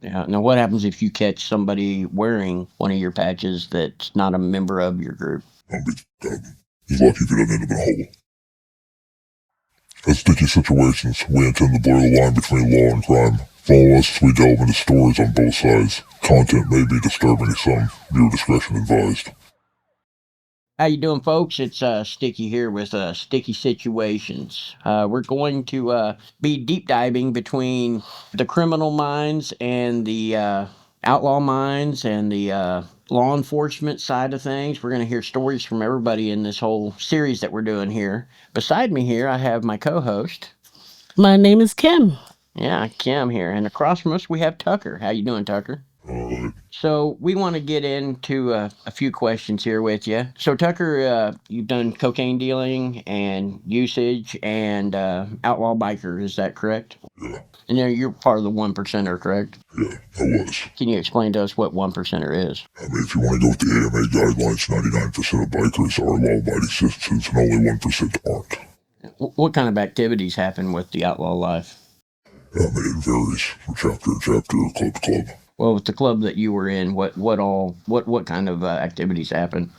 Yeah. Now, what happens if you catch somebody wearing one of your patches that's not a member of your group? I'll be he's lucky if he doesn't end up in a hole. In sticky situations, we intend to blur the line between law and crime. Follow us as we delve into stories on both sides. Content may be disturbing to some. Viewer discretion advised. How you doing, folks? It's Sticky here with Sticky Situations. We're going to be deep diving between the criminal minds and the outlaw minds and the law enforcement side of things. We're going to hear stories from everybody in this whole series that we're doing here. Beside me here, I have my co-host. My name is Kim. Yeah, Kim here, and across from us we have Tucker. How you doing, Tucker? So we want to get into a few questions here with you. So Tucker, you've done cocaine dealing and usage and outlaw biker. Is that correct? Yeah. And you're part of the 1%er, correct? Yeah, I was. Can you explain to us what 1%er is? I mean, if you want to go with the AMA guidelines, 99% of bikers are law-abiding citizens and only 1% aren't. What kind of activities happen with the outlaw life? I mean, it varies from chapter to chapter, club to club. Well, with the club that you were in, what kind of activities happen?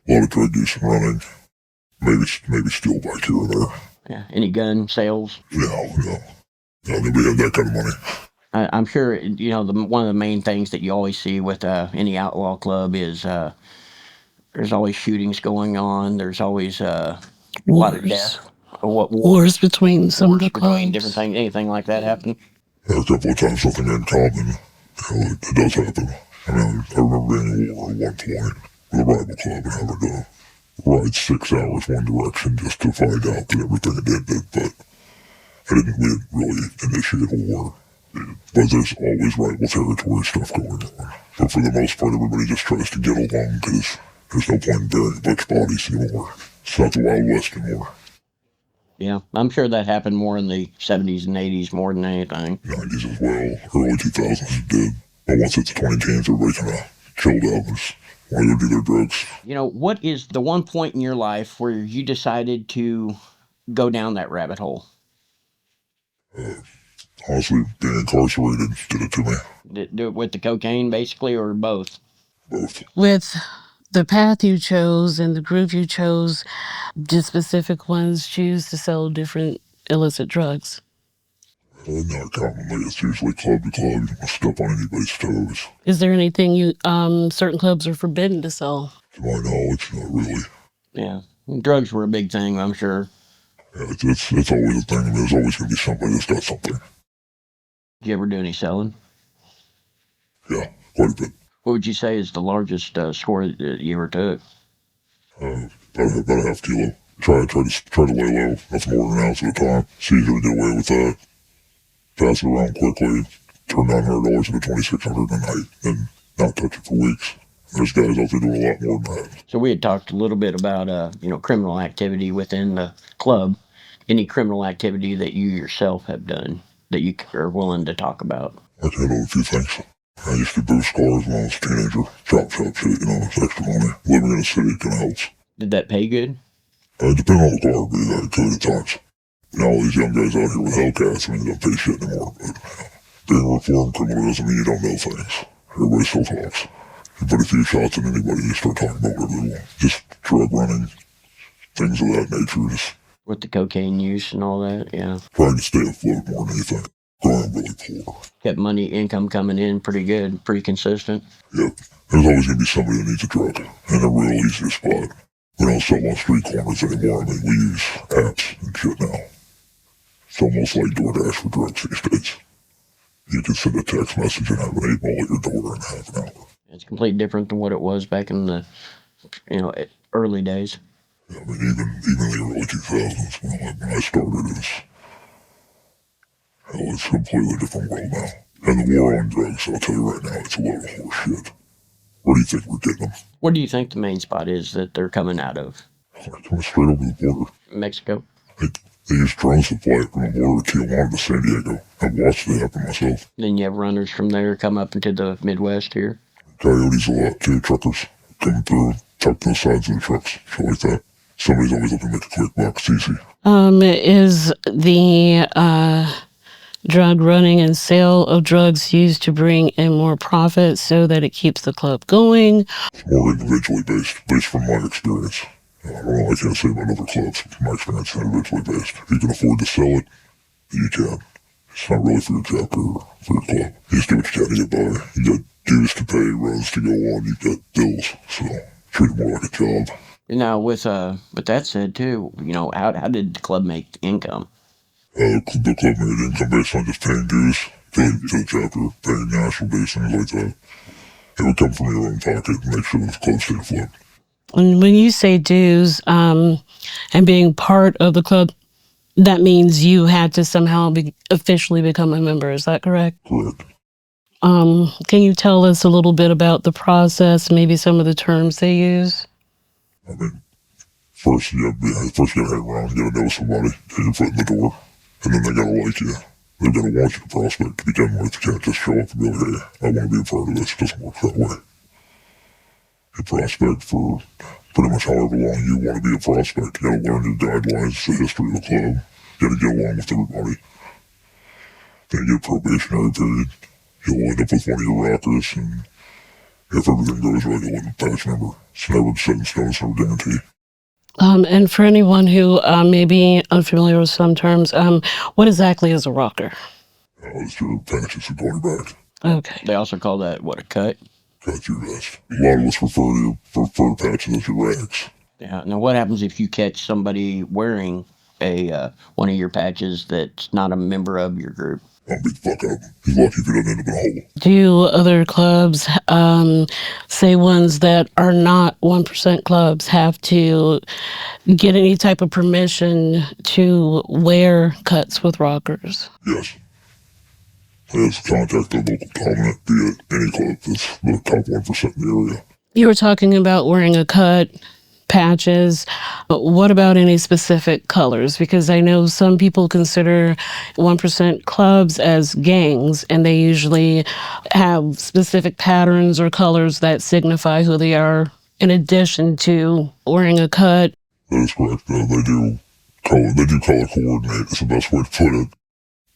A lot of drug use and running. Maybe steal bike here or there. Yeah. Any gun sales? No. Nobody had that kind of money. I'm sure one of the main things that you always see with any outlaw club is there's always shootings going on. There's always a lot of death. Wars between some of the between clubs. different things. Anything like that happen? Yeah, a couple of times something in common. It does happen. I mean, I remember being in war at one point with a rival club and having to ride 6 hours one direction just to find out that everything had ended, but we didn't really initiate a war. But there's always rival territory stuff going on. But for the most part, everybody just tries to get along because there's no point in burying a bunch of bodies anymore. It's not the Wild West anymore. Yeah, I'm sure that happened more in the 70s and 80s more than anything. 90s as well. Early 2000s it did. But once it's 2010s, everybody kind of chilled out and just wanted to go do their drugs. What is the one point in your life where you decided to go down that rabbit hole? Honestly, being incarcerated did it to me. Do it with the cocaine, basically, or both? Both. With the path you chose and the group you chose, did specific ones choose to sell different illicit drugs? Not commonly. It's usually club to club. You don't step on anybody's toes. Is there anything certain clubs are forbidden to sell? To my knowledge, not really. Yeah, drugs were a big thing, I'm sure. Yeah, it's always a thing. I mean, there's always going to be somebody that's got something. Did you ever do any selling? Yeah, quite a bit. What would you say is the largest score that you ever took? About a half kilo. Try to lay low. Nothing more than an ounce at a time. It's easy to get away with that. Pass it around quickly. Turn $900 into $2,600 a night, and not touch it for weeks. There's guys out there doing a lot more than that. So we had talked a little bit about criminal activity within the club. Any criminal activity that you yourself have done that you are willing to talk about? I can know a few things. I used to boost cars when I was a teenager. Chop shit, it's extra money. Living in a city kind of helps. Did that pay good? Depending on the car, but yeah, it could at times. All these young guys out here with Hellcats, I mean, they don't pay shit anymore, but being a reformed criminal doesn't mean you don't know things. Everybody still talks. You put a few shots in anybody, you start talking about whatever you want. Just drug running, things of that nature, just... With the cocaine use and all that, yeah. Trying to stay afloat more than anything. Growing really poor. Kept income coming in pretty good, pretty consistent. Yep. There's always going to be somebody that needs a drug, and a real easy spot. We don't sell on street corners anymore. I mean, we use apps and shit now. It's almost like DoorDash for drugs these days. You can send a text message and have an 8-ball at your door in half an hour. It's completely different than what it was back in the, early days. Yeah, I mean, even the early 2000s when I started, it's a completely different world now. And the war on drugs, I'll tell you right now, it's a load of horse shit. Where do you think we're getting them? What do you think the main spot is that they're coming out of? They're coming straight over the border. Mexico? They use drones to fly from the border to Tijuana to San Diego. I've watched it happen myself. Then you have runners from there come up into the Midwest here. Coyotes a lot too, truckers coming through, tuck to the sides of the trucks, shit like that. Somebody's always looking to make a quick buck, it's easy. Is the drug running and sale of drugs used to bring in more profit so that it keeps the club going? It's more individually based from my experience. I don't know, I can't say about other clubs. From my experience, it's individually based. If you can afford to sell it, you can. It's not really for your chapter or for your club. You just do what you can to get by. You got dues to pay, runs to go on, you got bills. So treat it more like a job. Now, with that said, too, how did the club make income? The club made income based on just paying dues to the chapter, paying national dues, things like that. It would come from your own pocket and make sure the club stayed afloat. And when you say dues and being part of the club, that means you had to somehow officially become a member. Is that correct? Correct. Can you tell us a little bit about the process, maybe some of the terms they use? I mean, first you gotta hang around, you gotta know somebody, get your foot in the door, and then they gotta like you. They're gonna want you to prospect to begin with. You can't just show up and be like, hey, I want to be a part of this. It doesn't work that way. You prospect for pretty much however long you want to be a prospect. You gotta learn the guidelines, the history of the club. You gotta get along with everybody. Then you get a probationary period. You'll end up with one of your rockers, and if everything goes right, you'll end up a patch member. It's never set in stone, it's never guaranteed. And for anyone who may be unfamiliar with some terms, what exactly is a rocker? It's your patches and quarterback. Okay. They also call that, a cut? Cut your vest. A lot of us refer to patches as your rags. Yeah. Now, what happens if you catch somebody wearing one of your patches that's not a member of your group? I'll beat the fuck out. He's lucky if he doesn't end up in a hole. Do other clubs, say ones that are not 1% clubs, have to get any type of permission to wear cuts with rockers? Yes. Yes, contact the local dominant, be it any club that's the top 1% in the area. You were talking about wearing a cut, patches. But what about any specific colors? Because I know some people consider 1% clubs as gangs, and they usually have specific patterns or colors that signify who they are, in addition to wearing a cut. That is correct. They do color coordinate. It's the best way to put it.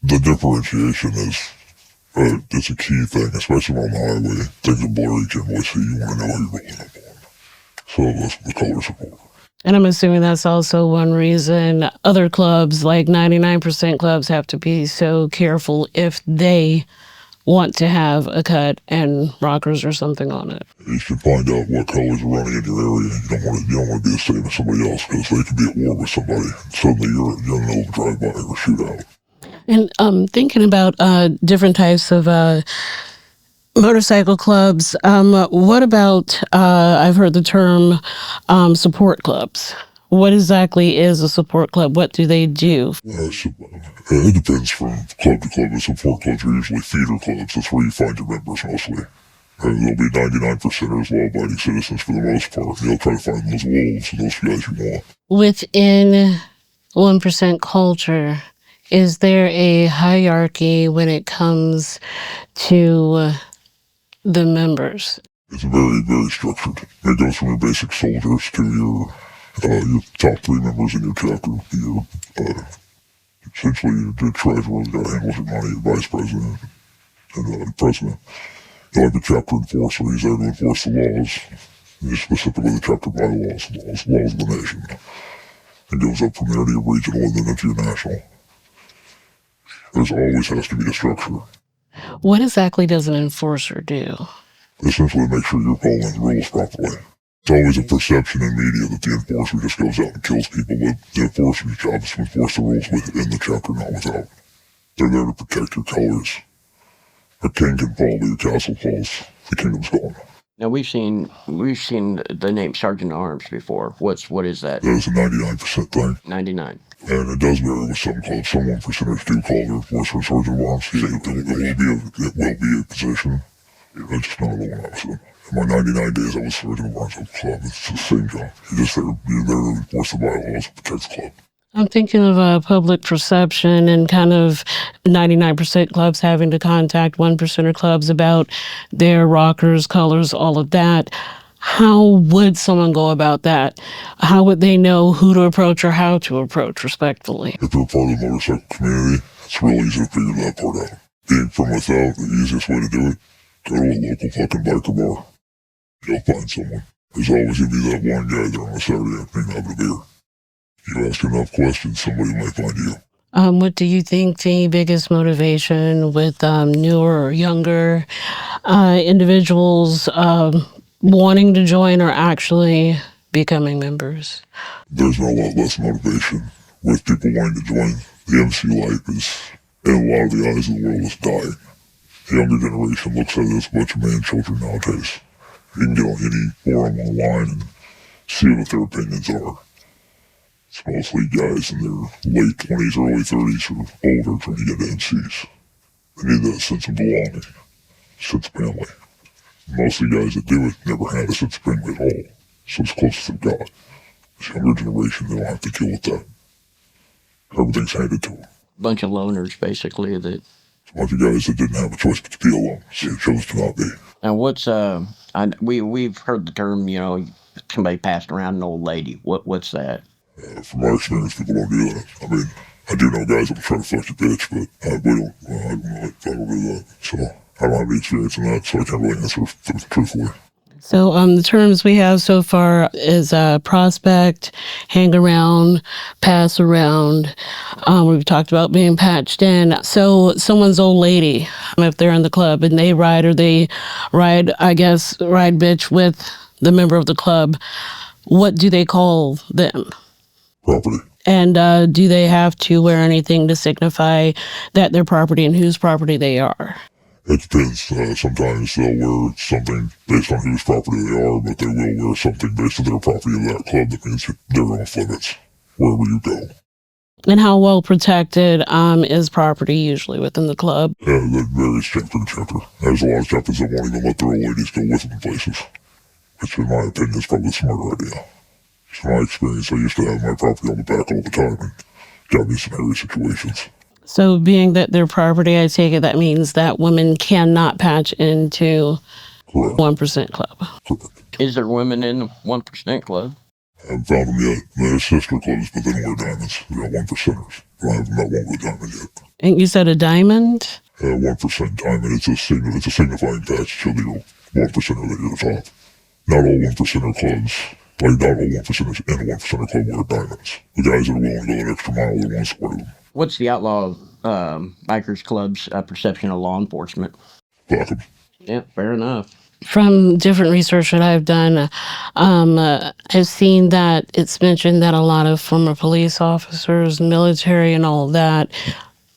The differentiation is it's a key thing, especially on the highway. Things are blurry, you can't really see. You want to know who you're rolling up on. So that's the color support. And I'm assuming that's also one reason other clubs, like 99% clubs, have to be so careful if they want to have a cut and rockers or something on it. You should find out what colors are running in your area. You don't want to be the same as somebody else, because they could be at war with somebody. And suddenly you're in an old drive-by or shootout. And thinking about different types of motorcycle clubs, what about, I've heard the term support clubs. What exactly is a support club? What do they do? It depends from club to club. The support clubs are usually feeder clubs. That's where you find your members mostly. And they'll be 99%ers, law-abiding citizens for the most part. You'll try to find those wolves and those guys you want. Within 1% culture, is there a hierarchy when it comes to the members? It's very, very structured. It goes from your basic soldiers to your top 3 members in your chapter. Your, essentially, the treasurer, the guy who handles your money, your vice president, and the president. You'll have the chapter enforcer. He's there to enforce the laws, and specifically the chapter bylaws, laws of the nation. It goes up from there to your regional and then into your national. There's always has to be a structure. What exactly does an enforcer do? Essentially make sure you're following the rules properly. It's always a perception in media that the enforcer just goes out and kills people, but the enforcer's job is to enforce the rules within the chapter, not without. They're there to protect your colors. A king can fall, but your castle falls. The kingdom's gone. Now we've seen the name Sergeant at Arms before. What is that? That is a 99% thing. 99. And it does vary with some clubs. Some 1%ers do call their enforcer Sergeant at Arms. It will be a position. It's just not the one I was in. In my 99 days, I was Sergeant at Arms of the club. It's the same job. You're there to enforce the bylaws and protect the club. I'm thinking of public perception and kind of 99% clubs having to contact 1%er clubs about their rockers, colors, all of that. How would someone go about that? How would they know who to approach or how to approach respectfully? If you're part of the motorcycle community, It's real easy to figure that part out. Being from without, the easiest way to do it, go to a local fucking biker bar. You'll find someone. There's always going to be that one guy there on a Saturday afternoon having a beer. You ask enough questions, somebody might find you. What do you think the biggest motivation with newer or younger individuals wanting to join or actually becoming members? There's a lot less motivation with people wanting to join. The MC life is, in a lot of the eyes of the world, is dying. The younger generation looks at it as a bunch of man children nowadays. You can get on any forum online and see what their opinions are. It's mostly guys in their late 20s, early 30s or older trying to get MCs. They need that sense of belonging, sense of family. Most of the guys that do it never had a sense of family at all, so it's close as they've got. This younger generation, they don't have to deal with that. Everything's handed to them. Bunch of loners, basically. That. It's a bunch of guys that didn't have a choice but to be alone, so they chose to not be. Now, what's we've heard the term, somebody passed around an old lady. What's that? From my experience, people don't do that. I mean, I do know guys that will try to fuck your bitch, but I don't do that. So I don't have any experience in that, so I can't really answer truthfully. So the terms we have so far is prospect, hang around, pass around. We've talked about being patched in. So someone's old lady, if they're in the club and they ride ride bitch with the member of the club, what do they call them? Property. And do they have to wear anything to signify that they're property and whose property they are? It depends. Sometimes they'll wear something based on whose property they are, but they will wear something based on their property of that club that means they're off limits wherever you go. And how well protected is property usually within the club? Yeah, that varies chapter to chapter. There's a lot of chapters that won't even let their old ladies go with them in places, which in my opinion is probably a smarter idea. In my experience, I used to have my property on the back all the time and got me in some hairy situations. So being that they're property, I take it that means that women cannot patch into 1% Club. Correct. Is there women in the 1% Club? I haven't found them yet. They have sister clubs, but they don't wear diamonds. They got 1%ers. But I haven't met one with a diamond yet. And you said a diamond? 1% diamond. It's a signifying patch to show that you're 1%er that you're the top. Not all 1%er clubs, like not all 1%ers in a 1%er club wear diamonds. The guys that are willing to go that extra mile, they're the ones that wear them. What's the Outlaw Bikers Club's perception of law enforcement? Fuck them. Yeah, fair enough. From different research that I've done, I've seen that it's mentioned that a lot of former police officers, military, and all of that,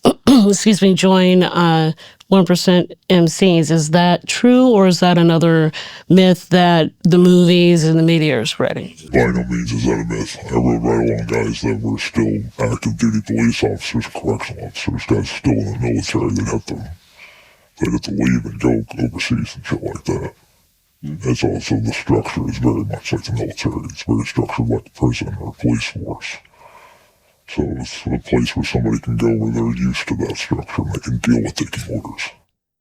join 1% MCs. Is that true, or is that another myth that the movies and the media are spreading? By no means is that a myth. I rode right along guys that were still active duty police officers, correctional officers, guys still in the military they'd have to leave and go overseas and shit like that. It's also, the structure is very much like the military. It's very structured like the prison or police force. So it's a place where somebody can go where they're used to that structure and they can deal with taking orders.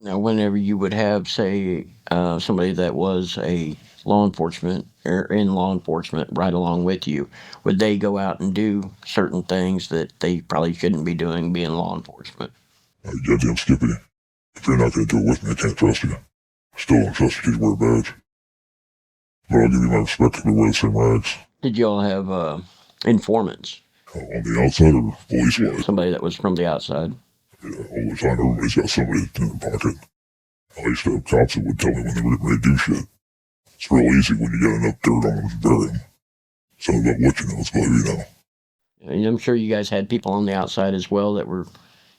Now, whenever you would have, say, somebody that was a law enforcement or in law enforcement right along with you, would they go out and do certain things that they probably shouldn't be doing being law enforcement? Goddamn Skippy. If you're not going to do it with me, I can't trust you. I still don't trust you because you wear a badge. But I'll give you my respect if we wear the same rags. Did y'all have informants? On the outside or police-wise? Somebody that was from the outside? Yeah, all the time everybody's got somebody in their pocket. I used to have cops that would tell me when they were getting ready to do shit. It's real easy when you get enough dirt on them to bury them. It's not about what you know, it's about who you know. And I'm sure you guys had people on the outside as well that were,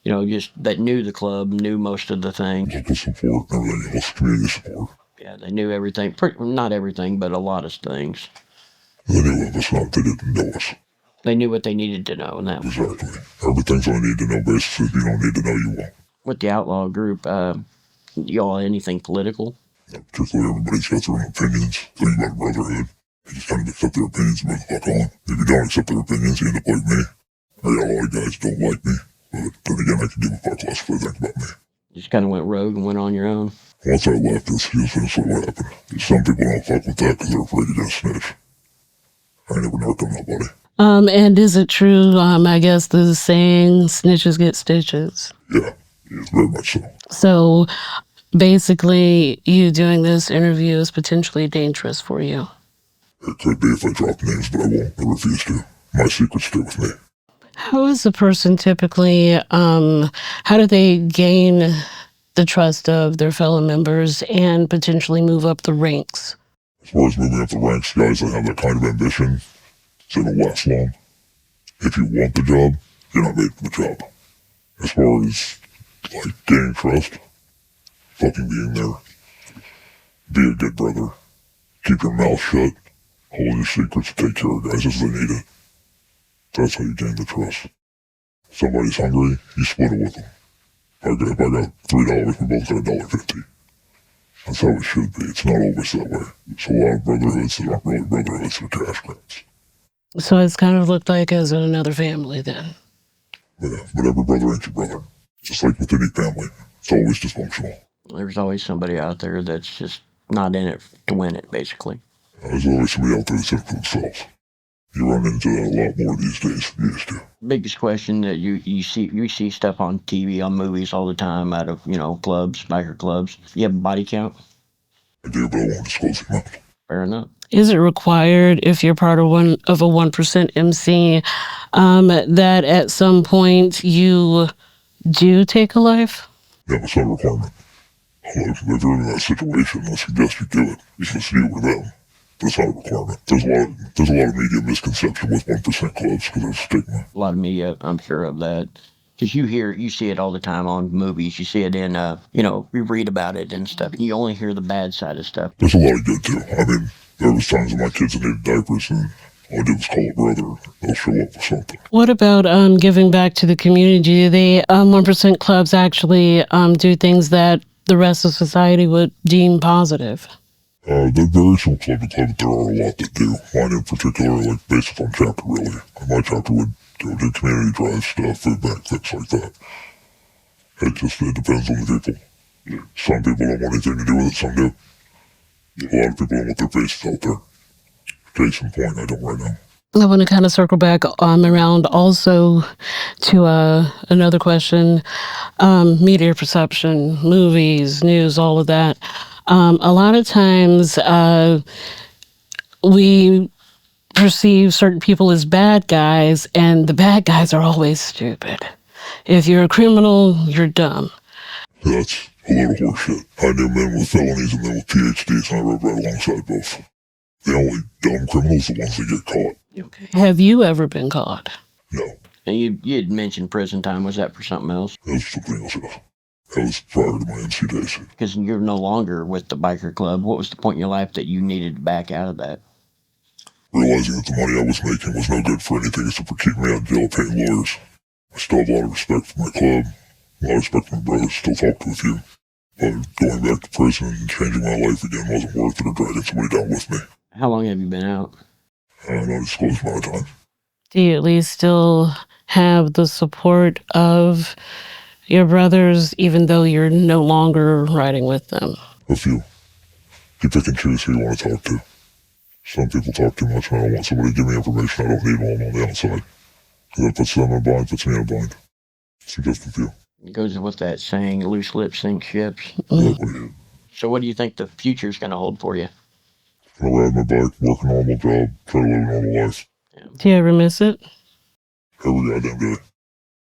just that knew the club, knew most of the things. Local support and everything else, community support. Yeah, they knew everything. Not everything, but a lot of things. They knew of us, not they didn't know us. They knew what they needed to know, and that was exactly. Everything's on a need-to-know basis. If you don't need to know, you won't. With the Outlaw group, y'all anything political? Yeah, particularly everybody's got their own opinions. Think about Brotherhood. You just kind of accept their opinions and move the fuck on. If you don't accept their opinions, you end up like me. I got a lot of guys don't like me, but then again, I can give a fuck less if they think about me. You just kind of went rogue and went on your own? Once I left, this is essentially what happened. Some people don't fuck with that because they're afraid to get a snitch. I ain't never narked on nobody. And is it true, I guess the saying, snitches get stitches? Yeah, very much so. So basically, you doing this interview is potentially dangerous for you. It could be if I drop names, but I won't. I refuse to. My secrets stay with me. How is a person typically, how do they gain the trust of their fellow members and potentially move up the ranks? As far as moving up the ranks, guys that have that kind of ambition, it don't last long. If you want the job, you're not made for the job. As far as, like, gaining trust, fucking being there. Be a good brother. Keep your mouth shut. Hold your secrets. Take care of guys as they need it. That's how you gain the trust. If somebody's hungry, you split it with them. If I got $3, we both got $1.50. That's how it should be. It's not always that way. There's a lot of brotherhoods that aren't really brotherhoods, they're cash grabs. So it's kind of looked like as another family then. Yeah, but every brother ain't your brother. Just like with any family, it's always dysfunctional. There's always somebody out there that's just not in it to win it, basically. There's always somebody out there that's in it for themselves. You run into that a lot more these days than you used to. Biggest question that you see stuff on TV, on movies all the time out of, clubs, biker clubs. You have a body count? I do, but I won't disclose the amount. Fair enough. Is it required if you're part of a 1% MC that at some point you do take a life? Yeah, it's not a requirement. If you're in that situation, I suggest you do it. You can see it with them. But it's not a requirement. There's a lot of media misconception with 1% clubs because there's stigma. A lot of media, I'm sure of that. Because you see it all the time on movies. You see it in, we read about it and stuff. You only hear the bad side of stuff. There's a lot of good too. I mean, there was times when my kids needed diapers and all I did was call a brother. They'll show up with something. What about giving back to the community? Do they 1% clubs actually do things that the rest of society would deem positive? There varies from club to club, but there are a lot that do. Mine in particular, like based on chapter really. My chapter would do community drive stuff, food bank, things like that. It depends on the people. Some people don't want anything to do with it, some do. A lot of people don't want their faces out there. Case in point, I don't right now. I want to kind of circle back around also to another question. Media perception, movies, news, all of that. A lot of times we perceive certain people as bad guys, and the bad guys are always stupid. If you're a criminal, you're dumb. That's a little horseshit. I knew men with felonies and men with PhDs, and I rode right alongside both. The only dumb criminals are the ones that get caught. Okay. Have you ever been caught? No. And you had mentioned prison time. Was that for something else? That was something else, yes. That was prior to my NC days. Because you're no longer with the biker club. What was the point in your life that you needed to back out of that? Realizing that the money I was making was no good for anything except for keeping me out of jail paying lawyers. I still have a lot of respect for my club, a lot of respect for my brothers, still talk with you. But going back to prison and changing my life again wasn't worth it or dragging somebody down with me. How long have you been out? Not a disclosed amount of time. Do you at least still have the support of your brothers, even though you're no longer riding with them? A few. You pick and choose who you want to talk to. Some people talk too much, and I don't want somebody to give me information I don't need while I'm on the outside. Because that puts them in a bind, puts me in a bind. So just a few. It goes with that saying, loose lips sink ships. Exactly. So what do you think the future's going to hold for you? Gonna ride my bike, work a normal job, try to live a normal life. Do you ever miss it? Every goddamn day.